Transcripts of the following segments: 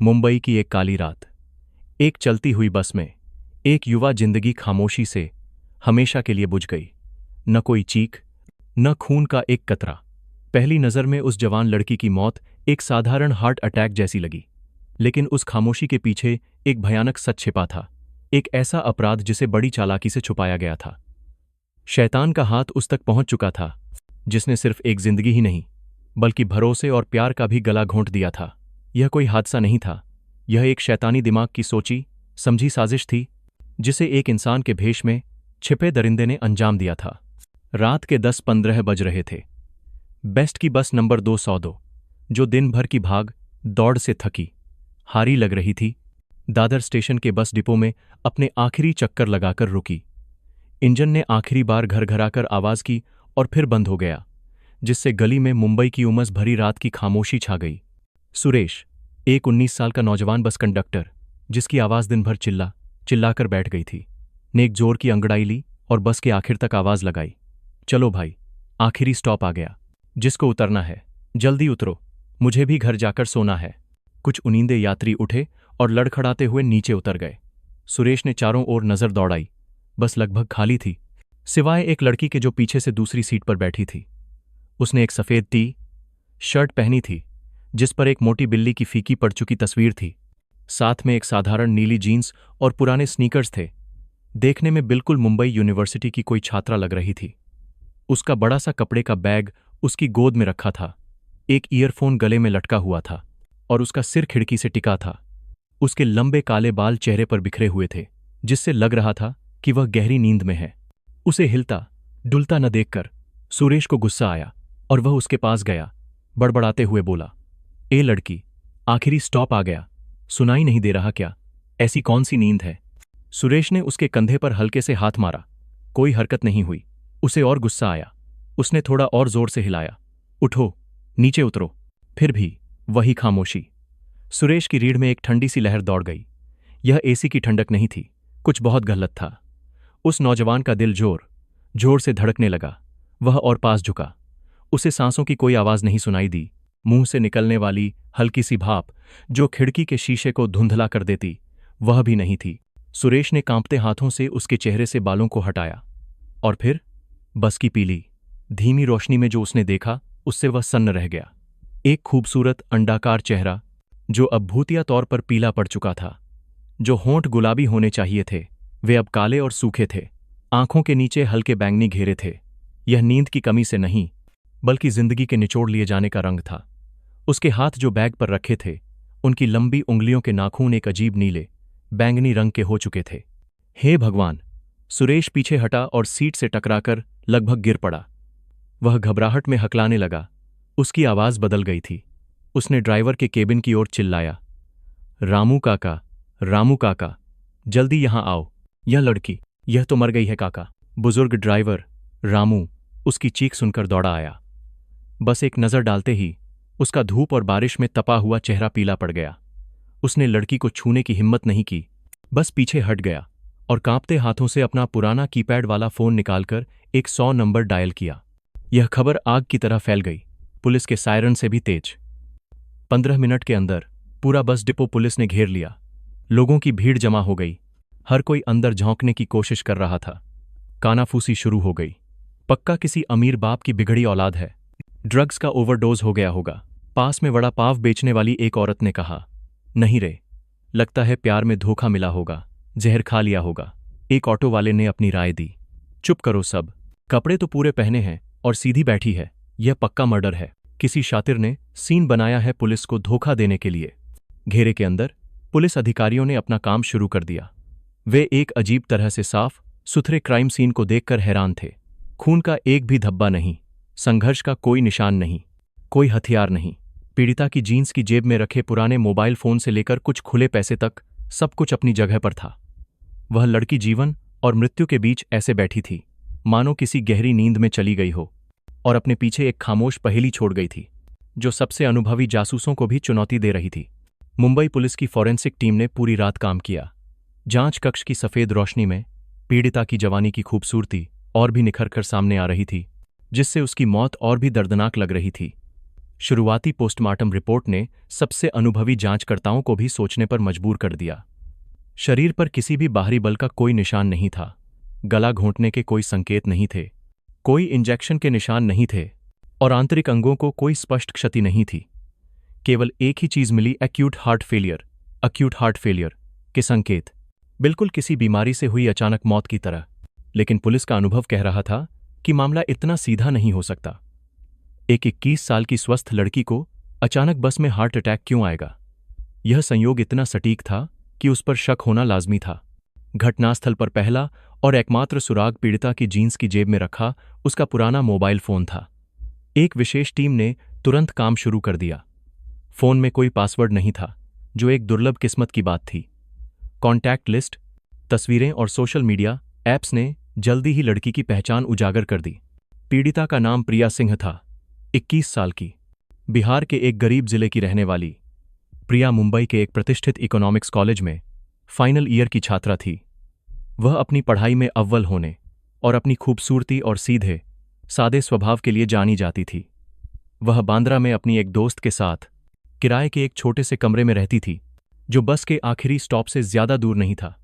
मुंबई की एक काली रात। एक चलती हुई बस में एक युवा जिंदगी खामोशी से हमेशा के लिए बुझ गई। न कोई चीख, न खून का एक कतरा। पहली नज़र में उस जवान लड़की की मौत एक साधारण हार्ट अटैक जैसी लगी, लेकिन उस खामोशी के पीछे एक भयानक सच छिपा था। एक ऐसा अपराध जिसे बड़ी चालाकी से छुपाया गया था। शैतान का हाथ उस तक पहुंच चुका था, जिसने सिर्फ एक जिंदगी ही नहीं, बल्कि भरोसे और प्यार का भी गला घोंट दिया था। यह कोई हादसा नहीं था, यह एक शैतानी दिमाग की सोची समझी साजिश थी, जिसे एक इंसान के भेष में छिपे दरिंदे ने अंजाम दिया था। रात के 10-15 बज रहे थे। बेस्ट की बस नंबर 202, जो दिन भर की भाग दौड़ से थकी हारी लग रही थी, दादर स्टेशन के बस डिपो में अपने आखिरी चक्कर लगाकर रुकी। इंजन ने आखिरी बार घरघराकर आवाज की और फिर बंद हो गया, जिससे गली में मुंबई की उमस भरी रात की खामोशी छा गई। सुरेश, एक 19 साल का नौजवान बस कंडक्टर, जिसकी आवाज दिन भर चिल्लाकर बैठ गई थी, ने एक जोर की अंगड़ाई ली और बस के आखिर तक आवाज लगाई। चलो भाई, आखिरी स्टॉप आ गया। जिसको उतरना है जल्दी उतरो, मुझे भी घर जाकर सोना है। कुछ उनींदे यात्री उठे और लड़खड़ाते हुए नीचे उतर गए। सुरेश ने चारों ओर नजर दौड़ाई। बस लगभग खाली थी, सिवाय एक लड़की के जो पीछे से दूसरी सीट पर बैठी थी। उसने एक सफेद टी शर्ट पहनी थी, जिस पर एक मोटी बिल्ली की फीकी पड़ चुकी तस्वीर थी। साथ में एक साधारण नीली जीन्स और पुराने स्नीकर्स थे। देखने में बिल्कुल मुंबई यूनिवर्सिटी की कोई छात्रा लग रही थी। उसका बड़ा सा कपड़े का बैग उसकी गोद में रखा था, एक ईयरफोन गले में लटका हुआ था और उसका सिर खिड़की से टिका था। उसके लंबे काले बाल चेहरे पर बिखरे हुए थे, जिससे लग रहा था कि वह गहरी नींद में है। उसे हिलता डुलता न देखकर सुरेश को गुस्सा आया और वह उसके पास गया, बड़बड़ाते हुए बोला, ए लड़की, आखिरी स्टॉप आ गया, सुनाई नहीं दे रहा क्या? ऐसी कौन सी नींद है? सुरेश ने उसके कंधे पर हल्के से हाथ मारा। कोई हरकत नहीं हुई। उसे और गुस्सा आया। उसने थोड़ा और जोर से हिलाया, उठो, नीचे उतरो। फिर भी वही खामोशी। सुरेश की रीढ़ में एक ठंडी सी लहर दौड़ गई। यह एसी की ठंडक नहीं थी, कुछ बहुत गलत था। उस नौजवान का दिल जोर से धड़कने लगा। वह और पास झुका। उसे सांसों की कोई आवाज नहीं सुनाई दी। मुंह से निकलने वाली हल्की सी भाप, जो खिड़की के शीशे को धुंधला कर देती, वह भी नहीं थी। सुरेश ने कांपते हाथों से उसके चेहरे से बालों को हटाया और फिर बस की पीली धीमी रोशनी में जो उसने देखा, उससे वह सन्न रह गया। एक खूबसूरत अंडाकार चेहरा, जो अब भूतिया तौर पर पीला पड़ चुका था। जो होंठ गुलाबी होने चाहिए थे, वे अब काले और सूखे थे। आंखों के नीचे हल्के बैंगनी घेरे थे। यह नींद की कमी से नहीं, बल्कि जिंदगी के निचोड़ लिए जाने का रंग था। उसके हाथ जो बैग पर रखे थे, उनकी लंबी उंगलियों के नाखून एक अजीब नीले बैंगनी रंग के हो चुके थे। हे भगवान! सुरेश पीछे हटा और सीट से टकराकर लगभग गिर पड़ा। वह घबराहट में हकलाने लगा। उसकी आवाज बदल गई थी। उसने ड्राइवर के केबिन की ओर चिल्लाया, रामू काका, जल्दी यहां आओ। यह लड़की, यह तो मर गई है काका। बुजुर्ग ड्राइवर रामू उसकी चीख सुनकर दौड़ा आया। बस एक नजर डालते ही उसका धूप और बारिश में तपा हुआ चेहरा पीला पड़ गया। उसने लड़की को छूने की हिम्मत नहीं की, बस पीछे हट गया और कांपते हाथों से अपना पुराना कीपैड वाला फोन निकालकर एक 100 नंबर डायल किया। यह खबर आग की तरह फैल गई, पुलिस के सायरन से भी तेज। 15 मिनट के अंदर पूरा बस डिपो पुलिस ने घेर लिया। लोगों की भीड़ जमा हो गई। हर कोई अंदर झांकने की कोशिश कर रहा था। कानाफूसी शुरू हो गई। पक्का किसी अमीर बाप की बिगड़ी औलाद है। ड्रग्स का ओवरडोज हो गया होगा। पास में वड़ा पाव बेचने वाली एक औरत ने कहा, नहीं रे, लगता है प्यार में धोखा मिला होगा, जहर खा लिया होगा। एक ऑटो वाले ने अपनी राय दी, चुप करो सब, कपड़े तो पूरे पहने हैं और सीधी बैठी है, यह पक्का मर्डर है। किसी शातिर ने सीन बनाया है पुलिस को धोखा देने के लिए। घेरे के अंदर पुलिस अधिकारियों ने अपना काम शुरू कर दिया। वे एक अजीब तरह से साफ सुथरे क्राइम सीन को देखकर हैरान थे। खून का एक भी धब्बा नहीं, संघर्ष का कोई निशान नहीं, कोई हथियार नहीं। पीड़िता की जीन्स की जेब में रखे पुराने मोबाइल फोन से लेकर कुछ खुले पैसे तक, सब कुछ अपनी जगह पर था। वह लड़की जीवन और मृत्यु के बीच ऐसे बैठी थी, मानो किसी गहरी नींद में चली गई हो और अपने पीछे एक खामोश पहेली छोड़ गई थी, जो सबसे अनुभवी जासूसों को भी चुनौती दे रही थी। मुंबई पुलिस की फॉरेंसिक टीम ने पूरी रात काम किया। जांच कक्ष की सफेद रोशनी में पीड़िता की जवानी की खूबसूरती और भी निखर कर सामने आ रही थी, जिससे उसकी मौत और भी दर्दनाक लग रही थी। शुरुआती पोस्टमार्टम रिपोर्ट ने सबसे अनुभवी जांचकर्ताओं को भी सोचने पर मजबूर कर दिया। शरीर पर किसी भी बाहरी बल का कोई निशान नहीं था। गला घोंटने के कोई संकेत नहीं थे, कोई इंजेक्शन के निशान नहीं थे और आंतरिक अंगों को कोई स्पष्ट क्षति नहीं थी। केवल एक ही चीज मिली, एक्यूट हार्ट फेलियर के संकेत, बिल्कुल किसी बीमारी से हुई अचानक मौत की तरह। लेकिन पुलिस का अनुभव कह रहा था कि मामला इतना सीधा नहीं हो सकता। एक 21 साल की स्वस्थ लड़की को अचानक बस में हार्ट अटैक क्यों आएगा? यह संयोग इतना सटीक था कि उस पर शक होना लाजमी था। घटनास्थल पर पहला और एकमात्र सुराग पीड़िता की जीन्स की जेब में रखा उसका पुराना मोबाइल फोन था। एक विशेष टीम ने तुरंत काम शुरू कर दिया। फोन में कोई पासवर्ड नहीं था, जो एक दुर्लभ किस्मत की बात थी। कॉन्टैक्ट लिस्ट, तस्वीरें और सोशल मीडिया ऐप्स ने जल्दी ही लड़की की पहचान उजागर कर दी। पीड़िता का नाम प्रिया सिंह था, 21 साल की, बिहार के एक गरीब जिले की रहने वाली। प्रिया मुंबई के एक प्रतिष्ठित इकोनॉमिक्स कॉलेज में फाइनल ईयर की छात्रा थी। वह अपनी पढ़ाई में अव्वल होने और अपनी खूबसूरती और सीधे सादे स्वभाव के लिए जानी जाती थी। वह बांद्रा में अपनी एक दोस्त के साथ किराए के एक छोटे से कमरे में रहती थी, जो बस के आखिरी स्टॉप से ज्यादा दूर नहीं था।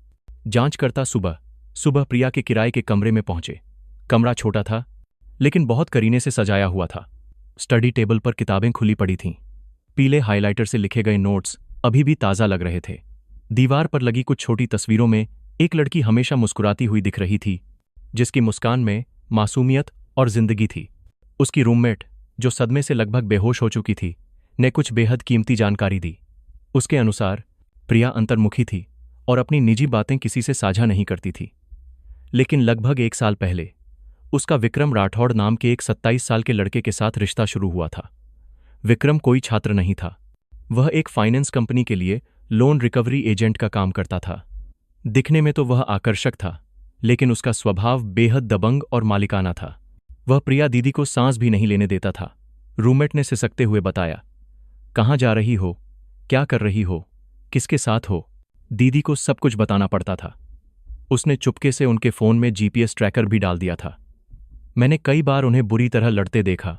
जांचकर्ता सुबह सुबह प्रिया के किराए के कमरे में पहुंचे। कमरा छोटा था, लेकिन बहुत करीने से सजाया हुआ था। स्टडी टेबल पर किताबें खुली पड़ी थीं। पीले हाइलाइटर से लिखे गए नोट्स अभी भी ताज़ा लग रहे थे। दीवार पर लगी कुछ छोटी तस्वीरों में एक लड़की हमेशा मुस्कुराती हुई दिख रही थी, जिसकी मुस्कान में मासूमियत और जिंदगी थी। उसकी रूममेट, जो सदमे से लगभग बेहोश हो चुकी थी, ने कुछ बेहद कीमती जानकारी दी। उसके अनुसार प्रिया अंतर्मुखी थी और अपनी निजी बातें किसी से साझा नहीं करती थी। लेकिन लगभग 1 साल पहले उसका विक्रम राठौड़ नाम के एक 27 साल के लड़के के साथ रिश्ता शुरू हुआ था। विक्रम कोई छात्र नहीं था। वह एक फाइनेंस कंपनी के लिए लोन रिकवरी एजेंट का काम करता था। दिखने में तो वह आकर्षक था, लेकिन उसका स्वभाव बेहद दबंग और मालिकाना था। वह प्रिया दीदी को सांस भी नहीं लेने देता था। रूममेट ने सिसकते हुए बताया, कहाँ जा रही हो, क्या कर रही हो, किसके साथ हो? दीदी को सब कुछ बताना पड़ता था। उसने चुपके से उनके फोन में जीपीएस ट्रैकर भी डाल दिया था। मैंने कई बार उन्हें बुरी तरह लड़ते देखा।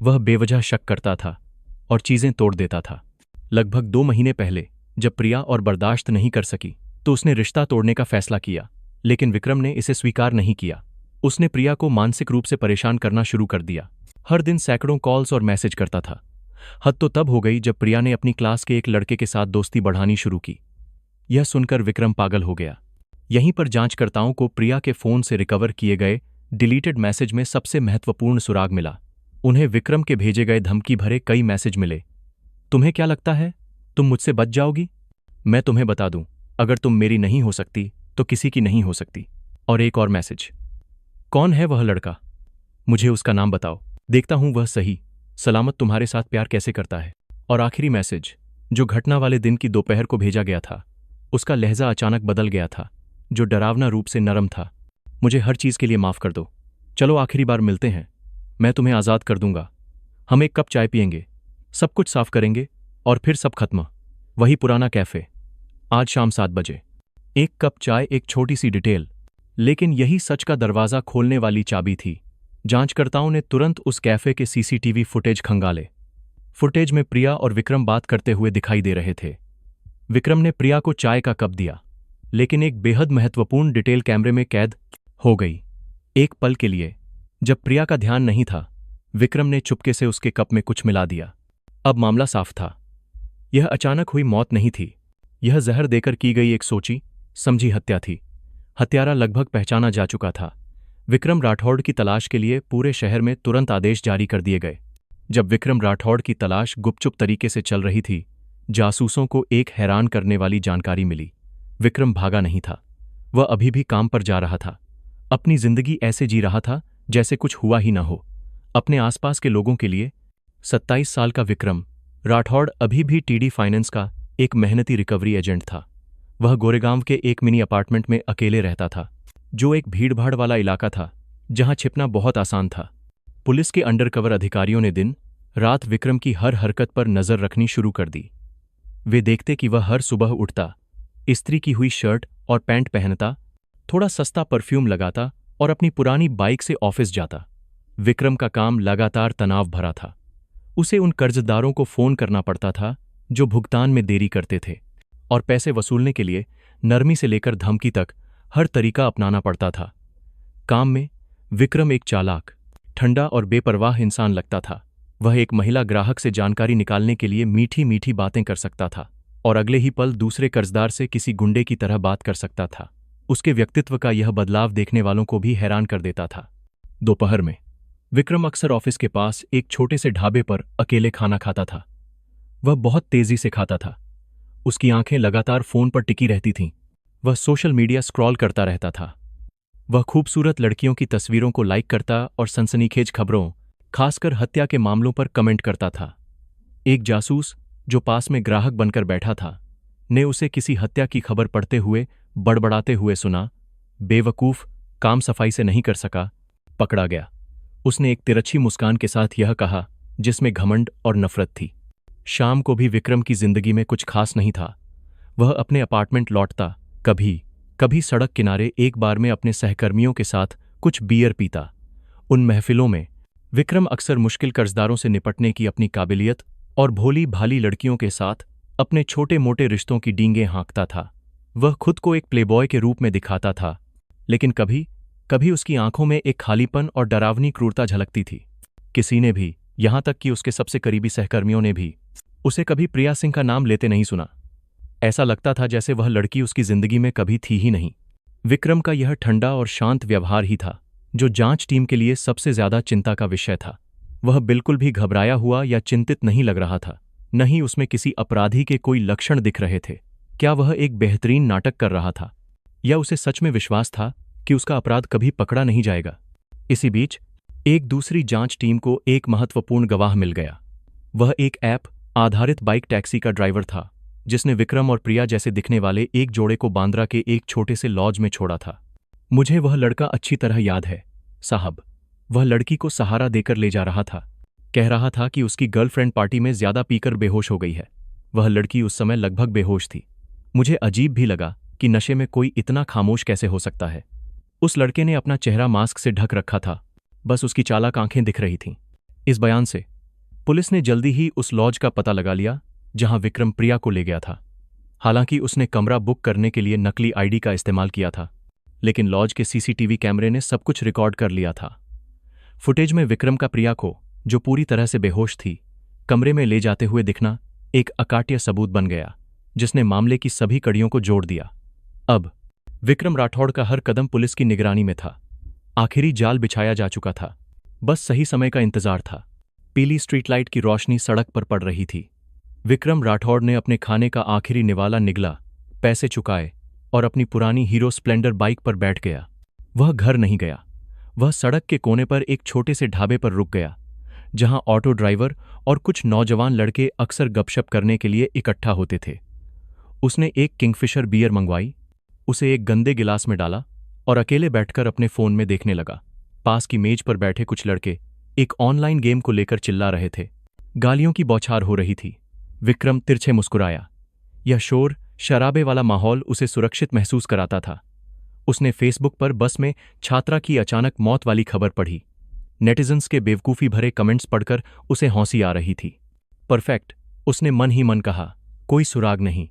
वह बेवजह शक करता था और चीजें तोड़ देता था। लगभग 2 महीने पहले जब प्रिया और बर्दाश्त नहीं कर सकी तो उसने रिश्ता तोड़ने का फैसला किया, लेकिन विक्रम ने इसे स्वीकार नहीं किया। उसने प्रिया को मानसिक रूप से परेशान करना शुरू कर दिया। हर दिन सैकड़ों कॉल्स और मैसेज करता था। हद तो तब हो गई जब प्रिया ने अपनी क्लास के एक लड़के के साथ दोस्ती बढ़ानी शुरू की। यह सुनकर विक्रम पागल हो गया। यहीं पर जांचकर्ताओं को प्रिया के फोन से रिकवर किए गए डिलीटेड मैसेज में सबसे महत्वपूर्ण सुराग मिला। उन्हें विक्रम के भेजे गए धमकी भरे कई मैसेज मिले। तुम्हें क्या लगता है तुम मुझसे बच जाओगी? मैं तुम्हें बता दूं, अगर तुम मेरी नहीं हो सकती तो किसी की नहीं हो सकती। और एक और मैसेज, कौन है वह लड़का? मुझे उसका नाम बताओ, देखता हूं वह सही सलामत तुम्हारे साथ प्यार कैसे करता है। और आखिरी मैसेज, जो घटना वाले दिन की दोपहर को भेजा गया था, उसका लहजा अचानक बदल गया था, जो डरावना रूप से नरम था। मुझे हर चीज के लिए माफ कर दो। चलो आखिरी बार मिलते हैं, मैं तुम्हें आजाद कर दूंगा। हम एक कप चाय पियेंगे, सब कुछ साफ करेंगे और फिर सब खत्म। वही पुराना कैफे, आज शाम 7 बजे। एक कप चाय, एक छोटी सी डिटेल, लेकिन यही सच का दरवाजा खोलने वाली चाबी थी। जांचकर्ताओं ने तुरंत उस कैफे के सीसीटीवी फुटेज खंगाले। फुटेज में प्रिया और विक्रम बात करते हुए दिखाई दे रहे थे। विक्रम ने प्रिया को चाय का कप दिया, लेकिन एक बेहद महत्वपूर्ण डिटेल कैमरे में कैद हो गई। एक पल के लिए जब प्रिया का ध्यान नहीं था, विक्रम ने चुपके से उसके कप में कुछ मिला दिया। अब मामला साफ था। यह अचानक हुई मौत नहीं थी, यह जहर देकर की गई एक सोची समझी हत्या थी। हत्यारा लगभग पहचाना जा चुका था। विक्रम राठौड़ की तलाश के लिए पूरे शहर में तुरंत आदेश जारी कर दिए गए। जब विक्रम राठौड़ की तलाश गुपचुप तरीके से चल रही थी, जासूसों को एक हैरान करने वाली जानकारी मिली। विक्रम भागा नहीं था, वह अभी भी काम पर जा रहा था। अपनी जिंदगी ऐसे जी रहा था जैसे कुछ हुआ ही ना हो। अपने आसपास के लोगों के लिए 27 साल का विक्रम राठौड़ अभी भी टीडी फाइनेंस का एक मेहनती रिकवरी एजेंट था। वह गोरेगांव के एक मिनी अपार्टमेंट में अकेले रहता था, जो एक भीड़भाड़ वाला इलाका था जहां छिपना बहुत आसान था। पुलिस के अंडरकवर अधिकारियों ने दिन रात विक्रम की हर हरकत पर नजर रखनी शुरू कर दी। वे देखते कि वह हर सुबह उठता, इस्त्री की हुई शर्ट और पैंट पहनता, थोड़ा सस्ता परफ्यूम लगाता और अपनी पुरानी बाइक से ऑफिस जाता। विक्रम का काम लगातार तनाव भरा था। उसे उन कर्जदारों को फोन करना पड़ता था जो भुगतान में देरी करते थे, और पैसे वसूलने के लिए नरमी से लेकर धमकी तक हर तरीका अपनाना पड़ता था। काम में विक्रम एक चालाक, ठंडा और बेपरवाह इंसान लगता था। वह एक महिला ग्राहक से जानकारी निकालने के लिए मीठी मीठी बातें कर सकता था और अगले ही पल दूसरे कर्जदार से किसी गुंडे की तरह बात कर सकता था। उसके व्यक्तित्व का यह बदलाव देखने वालों को भी हैरान कर देता था। दोपहर में विक्रम अक्सर ऑफिस के पास एक छोटे से ढाबे पर अकेले खाना खाता था। वह बहुत तेजी से खाता था। उसकी आंखें लगातार फोन पर टिकी रहती थीं। वह सोशल मीडिया स्क्रॉल करता रहता था। वह खूबसूरत लड़कियों की तस्वीरों को लाइक करता और सनसनीखेज खबरों, खासकर हत्या के मामलों पर कमेंट करता था। एक जासूस जो पास में ग्राहक बनकर बैठा था ने उसे किसी हत्या की खबर पढ़ते हुए बड़बड़ाते हुए सुना, बेवकूफ, काम सफाई से नहीं कर सका, पकड़ा गया। उसने एक तिरछी मुस्कान के साथ यह कहा, जिसमें घमंड और नफरत थी। शाम को भी विक्रम की जिंदगी में कुछ खास नहीं था। वह अपने अपार्टमेंट लौटता, कभी कभी सड़क किनारे एक बार में अपने सहकर्मियों के साथ कुछ बियर पीता। उन महफिलों में विक्रम अक्सर मुश्किल कर्जदारों से निपटने की अपनी काबिलियत और भोली भाली लड़कियों के साथ अपने छोटे मोटे रिश्तों की डींगें हाँकता था। वह खुद को एक प्लेबॉय के रूप में दिखाता था, लेकिन कभी कभी उसकी आंखों में एक खालीपन और डरावनी क्रूरता झलकती थी। किसी ने भी, यहां तक कि उसके सबसे करीबी सहकर्मियों ने भी, उसे कभी प्रिया सिंह का नाम लेते नहीं सुना। ऐसा लगता था जैसे वह लड़की उसकी जिंदगी में कभी थी ही नहीं। विक्रम का यह ठंडा और शांत व्यवहार ही था जो जांच टीम के लिए सबसे ज्यादा चिंता का विषय था। वह बिल्कुल भी घबराया हुआ या चिंतित नहीं लग रहा था, न ही उसमें किसी अपराधी के कोई लक्षण दिख रहे थे। क्या वह एक बेहतरीन नाटक कर रहा था, या उसे सच में विश्वास था कि उसका अपराध कभी पकड़ा नहीं जाएगा? इसी बीच एक दूसरी जांच टीम को एक महत्वपूर्ण गवाह मिल गया। वह एक ऐप आधारित बाइक टैक्सी का ड्राइवर था जिसने विक्रम और प्रिया जैसे दिखने वाले एक जोड़े को बांद्रा के एक छोटे से लॉज में छोड़ा था। मुझे वह लड़का अच्छी तरह याद है, साहब। वह लड़की को सहारा देकर ले जा रहा था। कह रहा था कि उसकी गर्लफ्रेंड पार्टी में ज्यादा पीकर बेहोश हो गई है। वह लड़की उस समय लगभग बेहोश थी। मुझे अजीब भी लगा कि नशे में कोई इतना खामोश कैसे हो सकता है। उस लड़के ने अपना चेहरा मास्क से ढक रखा था, बस उसकी चालाक आंखें दिख रही थीं। इस बयान से पुलिस ने जल्दी ही उस लॉज का पता लगा लिया जहां विक्रम प्रिया को ले गया था। हालांकि उसने कमरा बुक करने के लिए नकली आईडी का इस्तेमाल किया था, लेकिन लॉज के सीसीटीवी कैमरे ने सब कुछ रिकॉर्ड कर लिया था। फुटेज में विक्रम का प्रिया को, जो पूरी तरह से बेहोश थी, कमरे में ले जाते हुए दिखना एक अकाट्य सबूत बन गया जिसने मामले की सभी कड़ियों को जोड़ दिया। अब विक्रम राठौड़ का हर कदम पुलिस की निगरानी में था। आखिरी जाल बिछाया जा चुका था, बस सही समय का इंतजार था। पीली स्ट्रीट लाइट की रोशनी सड़क पर पड़ रही थी। विक्रम राठौड़ ने अपने खाने का आखिरी निवाला निगला, पैसे चुकाए और अपनी पुरानी हीरो स्प्लेंडर बाइक पर बैठ गया। वह घर नहीं गया। वह सड़क के कोने पर एक छोटे से ढाबे पर रुक गया जहां ऑटो ड्राइवर और कुछ नौजवान लड़के अक्सर गपशप करने के लिए इकट्ठा होते थे। उसने एक किंगफिशर बियर मंगवाई, उसे एक गंदे गिलास में डाला और अकेले बैठकर अपने फोन में देखने लगा। पास की मेज पर बैठे कुछ लड़के एक ऑनलाइन गेम को लेकर चिल्ला रहे थे। गालियों की बौछार हो रही थी। विक्रम तिरछे मुस्कुराया। यह शोर, शराबे वाला माहौल उसे सुरक्षित महसूस कराता था। उसने फेसबुक पर बस में छात्रा की अचानक मौत वाली खबर पढ़ी। नेटिजन्स के बेवकूफ़ी भरे कमेंट्स पढ़कर उसे हंसी आ रही थी। परफेक्ट, उसने मन ही मन कहा, कोई सुराग नहीं।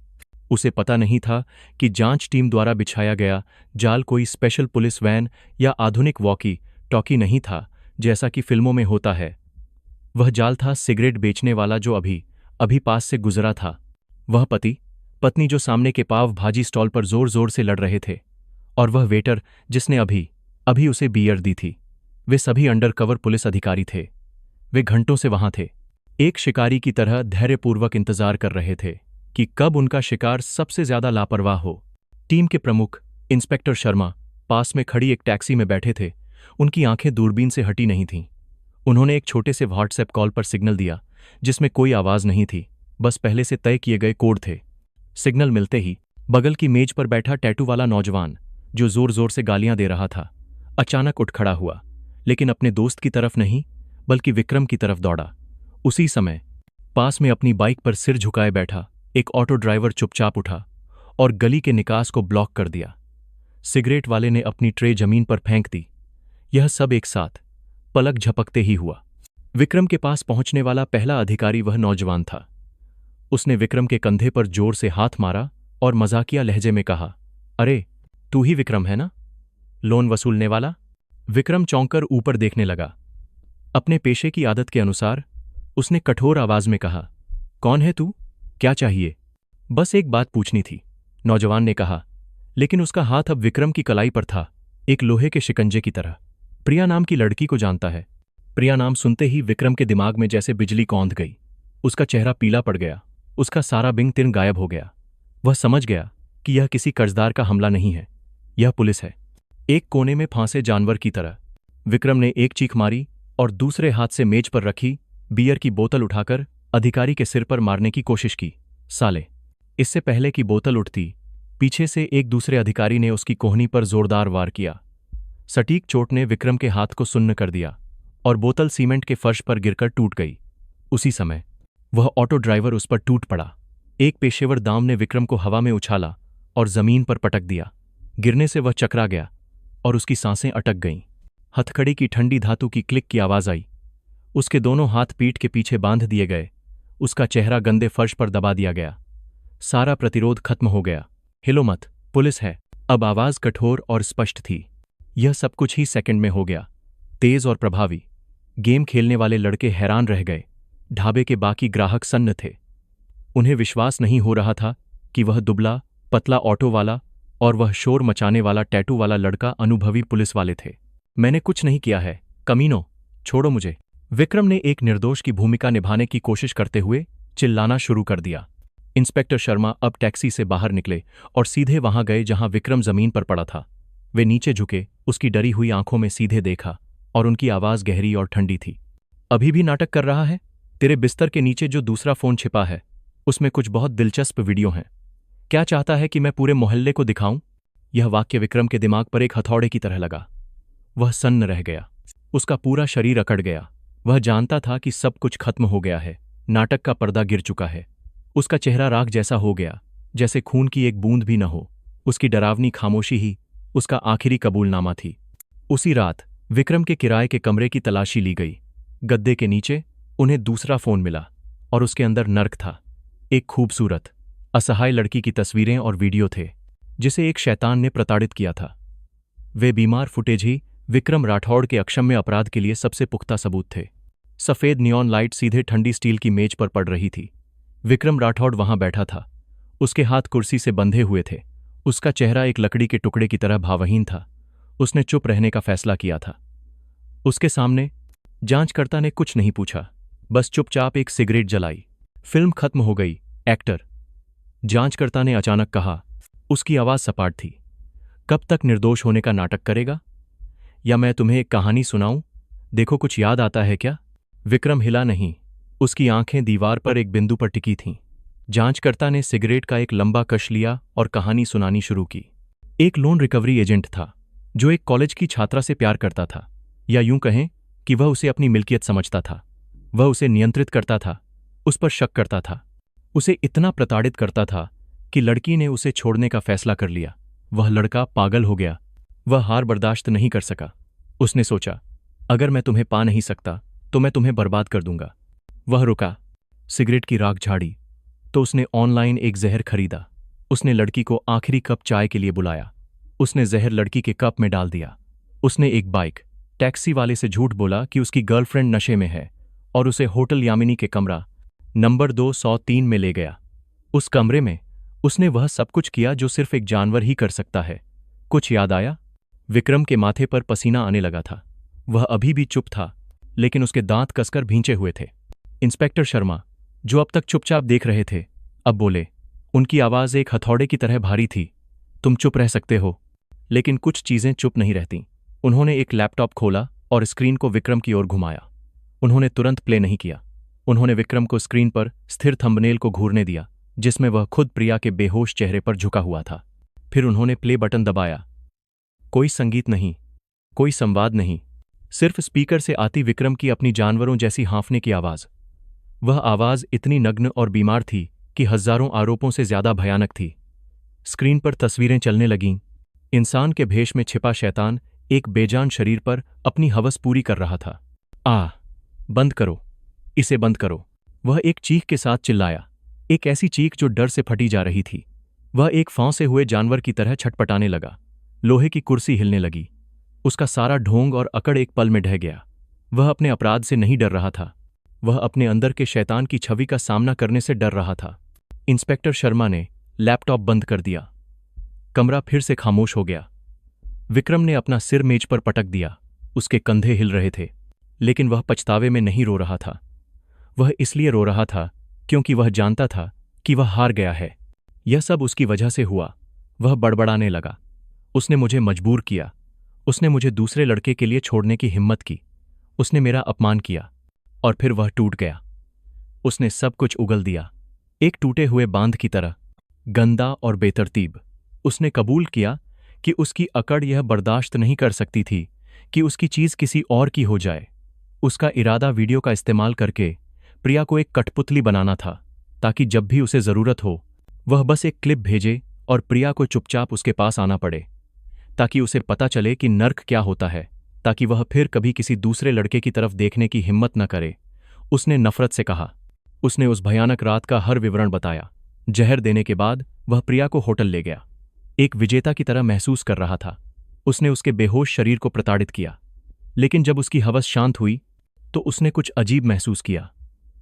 उसे पता नहीं था कि जांच टीम द्वारा बिछाया गया जाल कोई स्पेशल पुलिस वैन या आधुनिक वॉकी टॉकी नहीं था जैसा कि फिल्मों में होता है। वह जाल था सिगरेट बेचने वाला जो अभी पास से गुजरा था। वह पति पत्नी जो सामने के पाव भाजी स्टॉल पर जोर जोर से लड़ रहे थे, और वह वेटर जिसने अभी उसे बियर दी थी। वे सभी अंडरकवर पुलिस अधिकारी थे। वे घंटों से वहां थे, एक शिकारी की तरह धैर्यपूर्वक इंतजार कर रहे थे कि कब उनका शिकार सबसे ज्यादा लापरवाह हो। टीम के प्रमुख इंस्पेक्टर शर्मा पास में खड़ी एक टैक्सी में बैठे थे। उनकी आंखें दूरबीन से हटी नहीं थीं। उन्होंने एक छोटे से व्हाट्सएप कॉल पर सिग्नल दिया जिसमें कोई आवाज नहीं थी, बस पहले से तय किए गए कोड थे। सिग्नल मिलते ही बगल की मेज पर बैठा टैटू वाला नौजवान जो जोर जोर से गालियां दे रहा था, अचानक उठ खड़ा हुआ, लेकिन अपने दोस्त की तरफ नहीं बल्कि विक्रम की तरफ दौड़ा। उसी समय पास में अपनी बाइक पर सिर झुकाए बैठा एक ऑटो ड्राइवर चुपचाप उठा और गली के निकास को ब्लॉक कर दिया। सिगरेट वाले ने अपनी ट्रे जमीन पर फेंक दी। यह सब एक साथ पलक झपकते ही हुआ। विक्रम के पास पहुंचने वाला पहला अधिकारी वह नौजवान था। उसने विक्रम के कंधे पर जोर से हाथ मारा और मजाकिया लहजे में कहा, अरे, तू ही विक्रम है ना, लोन वसूलने वाला? विक्रम चौंकर ऊपर देखने लगा। अपने पेशे की आदत के अनुसार उसने कठोर आवाज में कहा, कौन है तू, क्या चाहिए? बस एक बात पूछनी थी, नौजवान ने कहा, लेकिन उसका हाथ अब विक्रम की कलाई पर था, एक लोहे के शिकंजे की तरह। प्रिया नाम की लड़की को जानता है? प्रिया नाम सुनते ही विक्रम के दिमाग में जैसे बिजली कौंध गई। उसका चेहरा पीला पड़ गया, उसका सारा बिंग तिन गायब हो गया। वह समझ गया कि यह किसी कर्जदार का हमला नहीं है, यह पुलिस है, एक कोने में फांसे जानवर की तरह। विक्रम ने एक चीख मारी और दूसरे हाथ से मेज पर रखी बियर की बोतल उठाकर अधिकारी के सिर पर मारने की कोशिश की। साले! इससे पहले कि बोतल उठती, पीछे से एक दूसरे अधिकारी ने उसकी कोहनी पर जोरदार वार किया। सटीक चोट ने विक्रम के हाथ को सुन्न कर दिया और बोतल सीमेंट के फर्श पर गिरकर टूट गई। उसी समय वह ऑटो ड्राइवर उस पर टूट पड़ा। एक पेशेवर दाम ने विक्रम को हवा में उछाला और जमीन पर पटक दिया। गिरने से वह चकरा गया और उसकी सांसें अटक गईं। हथकड़ी की ठंडी धातु की क्लिक की आवाज आई। उसके दोनों हाथ पीठ के पीछे बांध दिए गए। उसका चेहरा गंदे फर्श पर दबा दिया गया। सारा प्रतिरोध खत्म हो गया। हिलो मत, पुलिस है। अब आवाज कठोर और स्पष्ट थी। यह सब कुछ ही सेकंड में हो गया, तेज और प्रभावी। गेम खेलने वाले लड़के हैरान रह गए। ढाबे के बाकी ग्राहक सन्न थे। उन्हें विश्वास नहीं हो रहा था कि वह दुबला पतला ऑटो वाला और वह शोर मचाने वाला टैटू वाला लड़का अनुभवी पुलिस वाले थे। मैंने कुछ नहीं किया है, कमीनों, छोड़ो मुझे। विक्रम ने एक निर्दोष की भूमिका निभाने की कोशिश करते हुए चिल्लाना शुरू कर दिया। इंस्पेक्टर शर्मा अब टैक्सी से बाहर निकले और सीधे वहां गए जहां विक्रम जमीन पर पड़ा था। वे नीचे झुके, उसकी डरी हुई आंखों में सीधे देखा और उनकी आवाज गहरी और ठंडी थी। अभी भी नाटक कर रहा है? तेरे बिस्तर के नीचे जो दूसरा फोन छिपा है, उसमें कुछ बहुत दिलचस्प वीडियो हैं। क्या चाहता है कि मैं पूरे मोहल्ले को दिखाऊं? यह वाक्य विक्रम के दिमाग पर एक हथौड़े की तरह लगा। वह सन्न रह गया। उसका पूरा शरीर अकड़ गया। वह जानता था कि सब कुछ खत्म हो गया है, नाटक का पर्दा गिर चुका है। उसका चेहरा राख जैसा हो गया, जैसे खून की एक बूंद भी न हो। उसकी डरावनी खामोशी ही उसका आखिरी कबूलनामा थी। उसी रात विक्रम के किराए के कमरे की तलाशी ली गई। गद्दे के नीचे उन्हें दूसरा फोन मिला और उसके अंदर नर्क था। एक खूबसूरत, असहाय लड़की की तस्वीरें और वीडियो थे, जिसे एक शैतान ने प्रताड़ित किया था। वे बीमार फुटेज ही विक्रम राठौड़ के अक्षम्य अपराध के लिए सबसे पुख्ता सबूत थे। सफेद नियॉन लाइट सीधे ठंडी स्टील की मेज पर पड़ रही थी। विक्रम राठौड़ वहां बैठा था। उसके हाथ कुर्सी से बंधे हुए थे। उसका चेहरा एक लकड़ी के टुकड़े की तरह भावहीन था। उसने चुप रहने का फैसला किया था। उसके सामने जांचकर्ता ने कुछ नहीं पूछा, बस चुपचाप एक सिगरेट जलाई। फिल्म खत्म हो गई, एक्टर, जांचकर्ता ने अचानक कहा। उसकी आवाज सपाट थी। कब तक निर्दोष होने का नाटक करेगा? या मैं तुम्हें एक कहानी सुनाऊं? देखो, कुछ याद आता है क्या? विक्रम हिला नहीं। उसकी आंखें दीवार पर एक बिंदु पर टिकी थीं। जांचकर्ता ने सिगरेट का एक लंबा कश लिया और कहानी सुनानी शुरू की। एक लोन रिकवरी एजेंट था जो एक कॉलेज की छात्रा से प्यार करता था, या यूं कहें कि वह उसे अपनी मिल्कियत समझता था। वह उसे नियंत्रित करता था, उस पर शक करता था, उसे इतना प्रताड़ित करता था कि लड़की ने उसे छोड़ने का फैसला कर लिया। वह लड़का पागल हो गया। वह हार बर्दाश्त नहीं कर सका। उसने सोचा, अगर मैं तुम्हें पा नहीं सकता तो मैं तुम्हें बर्बाद कर दूंगा। वह रुका, सिगरेट की राख झाड़ी, तो उसने ऑनलाइन एक जहर खरीदा। उसने लड़की को आखिरी कप चाय के लिए बुलाया। उसने जहर लड़की के कप में डाल दिया। उसने एक बाइक टैक्सी वाले से झूठ बोला कि उसकी गर्लफ्रेंड नशे में है और उसे होटल यामिनी के कमरा नंबर 203 में ले गया। उस कमरे में उसने वह सब कुछ किया जो सिर्फ एक जानवर ही कर सकता है। कुछ याद आया? विक्रम के माथे पर पसीना आने लगा था। वह अभी भी चुप था, लेकिन उसके दांत कसकर भींचे हुए थे। इंस्पेक्टर शर्मा, जो अब तक चुपचाप देख रहे थे, अब बोले। उनकी आवाज एक हथौड़े की तरह भारी थी। तुम चुप रह सकते हो, लेकिन कुछ चीजें चुप नहीं रहती। उन्होंने एक लैपटॉप खोला और स्क्रीन को विक्रम की ओर घुमाया। उन्होंने तुरंत प्ले नहीं किया। उन्होंने विक्रम को स्क्रीन पर स्थिर थंबनेल को घूरने दिया, जिसमें वह खुद प्रिया के बेहोश चेहरे पर झुका हुआ था। फिर उन्होंने प्ले बटन दबाया। कोई संगीत नहीं, कोई संवाद नहीं, सिर्फ स्पीकर से आती विक्रम की अपनी जानवरों जैसी हाँफने की आवाज। वह आवाज इतनी नग्न और बीमार थी कि हजारों आरोपों से ज्यादा भयानक थी। स्क्रीन पर तस्वीरें चलने लगीं। इंसान के भेष में छिपा शैतान एक बेजान शरीर पर अपनी हवस पूरी कर रहा था। बंद करो, इसे बंद करो। वह एक चीख के साथ चिल्लाया, एक ऐसी चीख जो डर से फटी जा रही थी। वह एक फौंसे हुए जानवर की तरह छटपटाने लगा। लोहे की कुर्सी हिलने लगी। उसका सारा ढोंग और अकड़ एक पल में ढह गया। वह अपने अपराध से नहीं डर रहा था, वह अपने अंदर के शैतान की छवि का सामना करने से डर रहा था। इंस्पेक्टर शर्मा ने लैपटॉप बंद कर दिया। कमरा फिर से खामोश हो गया। विक्रम ने अपना सिर मेज पर पटक दिया। उसके कंधे हिल रहे थे, लेकिन वह पछतावे में नहीं रो रहा था। वह इसलिए रो रहा था क्योंकि वह जानता था कि वह हार गया है। यह सब उसकी वजह से हुआ। वह बड़बड़ाने लगा, उसने मुझे मजबूर किया, उसने मुझे दूसरे लड़के के लिए छोड़ने की हिम्मत की, उसने मेरा अपमान किया। और फिर वह टूट गया। उसने सब कुछ उगल दिया, एक टूटे हुए बांध की तरह, गंदा और बेतरतीब। उसने कबूल किया कि उसकी अकड़ यह बर्दाश्त नहीं कर सकती थी कि उसकी चीज किसी और की हो जाए। उसका इरादा वीडियो का इस्तेमाल करके प्रिया को एक कठपुतली बनाना था, ताकि जब भी उसे जरूरत हो वह बस एक क्लिप भेजे और प्रिया को चुपचाप उसके पास आना पड़े, ताकि उसे पता चले कि नर्क क्या होता है, ताकि वह फिर कभी किसी दूसरे लड़के की तरफ देखने की हिम्मत न करे। उसने नफरत से कहा। उसने उस भयानक रात का हर विवरण बताया। जहर देने के बाद वह प्रिया को होटल ले गया। एक विजेता की तरह महसूस कर रहा था। उसने उसके बेहोश शरीर को प्रताड़ित किया, लेकिन जब उसकी हवस शांत हुई तो उसने कुछ अजीब महसूस किया।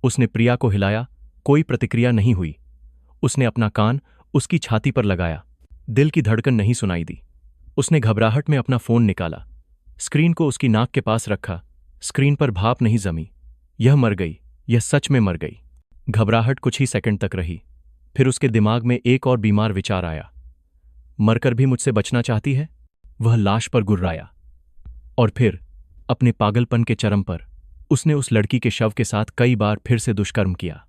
उसने प्रिया को हिलाया, कोई प्रतिक्रिया नहीं हुई। उसने अपना कान उसकी छाती पर लगाया, दिल की धड़कन नहीं सुनाई दी। उसने घबराहट में अपना फोन निकाला, स्क्रीन को उसकी नाक के पास रखा। स्क्रीन पर भाप नहीं जमी। यह मर गई, यह सच में मर गई। घबराहट कुछ ही सेकंड तक रही, फिर उसके दिमाग में एक और बीमार विचार आया। मरकर भी मुझसे बचना चाहती है? वह लाश पर गुर्राया। और फिर अपने पागलपन के चरम पर उसने उस लड़की के शव के साथ कई बार फिर से दुष्कर्म किया।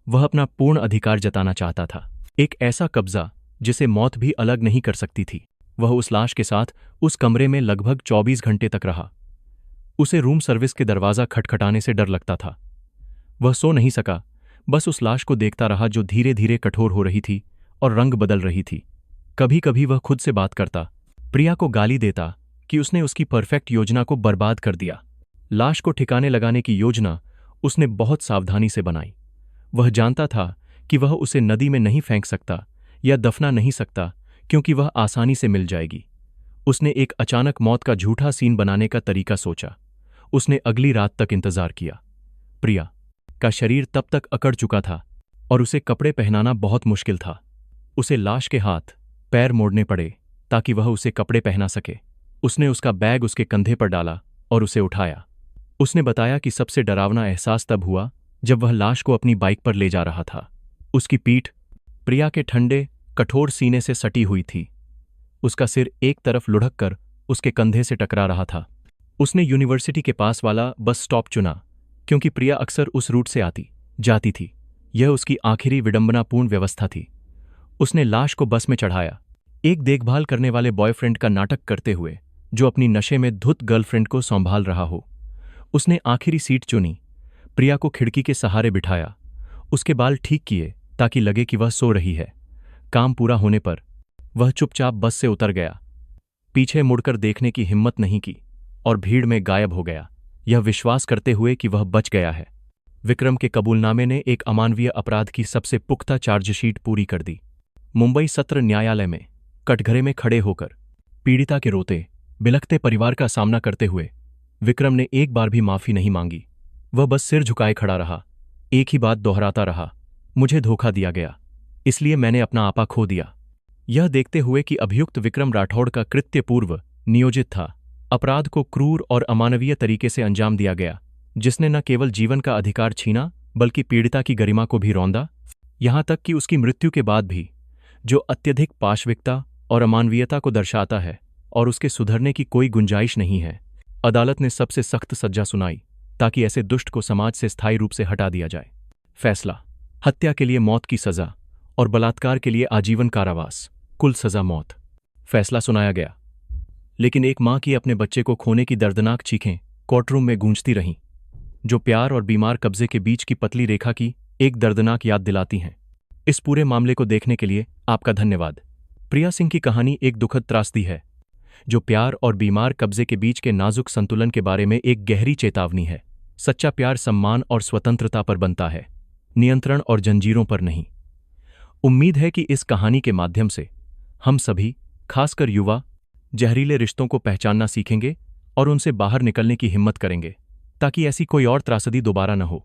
वह अपना पूर्ण अधिकार जताना चाहता था, एक ऐसा कब्जा जिसे मौत भी अलग नहीं कर सकती थी। वह उस लाश के साथ उस कमरे में लगभग 24 घंटे तक रहा। उसे रूम सर्विस के दरवाजा खटखटाने से डर लगता था। वह सो नहीं सका, बस उस लाश को देखता रहा जो धीरे धीरे कठोर हो रही थी और रंग बदल रही थी। कभी कभी वह खुद से बात करता, प्रिया को गाली देता कि उसने उसकी परफेक्ट योजना को बर्बाद कर दिया। लाश को ठिकाने लगाने की योजना उसने बहुत सावधानी से बनाई। वह जानता था कि वह उसे नदी में नहीं फेंक सकता या दफना नहीं सकता, क्योंकि वह आसानी से मिल जाएगी। उसने एक अचानक मौत का झूठा सीन बनाने का तरीका सोचा। उसने अगली रात तक इंतजार किया। प्रिया का शरीर तब तक अकड़ चुका था और उसे कपड़े पहनाना बहुत मुश्किल था। उसे लाश के हाथ पैर मोड़ने पड़े ताकि वह उसे कपड़े पहना सके। उसने उसका बैग उसके कंधे पर डाला और उसे उठाया। उसने बताया कि सबसे डरावना एहसास तब हुआ जब वह लाश को अपनी बाइक पर ले जा रहा था। उसकी पीठ प्रिया के ठंडे कठोर सीने से सटी हुई थी। उसका सिर एक तरफ लुढ़क कर उसके कंधे से टकरा रहा था। उसने यूनिवर्सिटी के पास वाला बस स्टॉप चुना, क्योंकि प्रिया अक्सर उस रूट से आती जाती थी। यह उसकी आखिरी विडंबनापूर्ण व्यवस्था थी। उसने लाश को बस में चढ़ाया, एक देखभाल करने वाले बॉयफ्रेंड का नाटक करते हुए जो अपनी नशे में धुत गर्लफ्रेंड को संभाल रहा हो। उसने आखिरी सीट चुनी, प्रिया को खिड़की के सहारे बिठाया, उसके बाल ठीक किए ताकि लगे कि वह सो रही है। काम पूरा होने पर वह चुपचाप बस से उतर गया, पीछे मुड़कर देखने की हिम्मत नहीं की और भीड़ में गायब हो गया, यह विश्वास करते हुए कि वह बच गया है। विक्रम के कबूलनामे ने एक अमानवीय अपराध की सबसे पुख्ता चार्जशीट पूरी कर दी। मुंबई सत्र न्यायालय में कटघरे में खड़े होकर पीड़िता के रोते बिलखते परिवार का सामना करते हुए विक्रम ने एक बार भी माफी नहीं मांगी। वह बस सिर झुकाए खड़ा रहा, एक ही बात दोहराता रहा, मुझे धोखा दिया गया, इसलिए मैंने अपना आपा खो दिया। यह देखते हुए कि अभियुक्त विक्रम राठौड़ का कृत्य पूर्व नियोजित था, अपराध को क्रूर और अमानवीय तरीके से अंजाम दिया गया, जिसने न केवल जीवन का अधिकार छीना बल्कि पीड़िता की गरिमा को भी रौंदा, यहां तक कि उसकी मृत्यु के बाद भी, जो अत्यधिक पाशविकता और अमानवीयता को दर्शाता है और उसके सुधरने की कोई गुंजाइश नहीं है। अदालत ने सबसे सख्त सजा सुनाई ताकि ऐसे दुष्ट को समाज से स्थायी रूप से हटा दिया जाए। फैसला: हत्या के लिए मौत की सजा और बलात्कार के लिए आजीवन कारावास, कुल सजा मौत। फैसला सुनाया गया, लेकिन एक मां की अपने बच्चे को खोने की दर्दनाक चीखें कोर्टरूम में गूंजती रहीं, जो प्यार और बीमार कब्जे के बीच की पतली रेखा की एक दर्दनाक याद दिलाती हैं। इस पूरे मामले को देखने के लिए आपका धन्यवाद। प्रिया सिंह की कहानी एक दुखद त्रासदी है, जो प्यार और बीमार कब्जे के बीच के नाजुक संतुलन के बारे में एक गहरी चेतावनी है। सच्चा प्यार सम्मान और स्वतंत्रता पर बनता है, नियंत्रण और जंजीरों पर नहीं। उम्मीद है कि इस कहानी के माध्यम से हम सभी, खासकर युवा, जहरीले रिश्तों को पहचानना सीखेंगे और उनसे बाहर निकलने की हिम्मत करेंगे, ताकि ऐसी कोई और त्रासदी दोबारा न हो।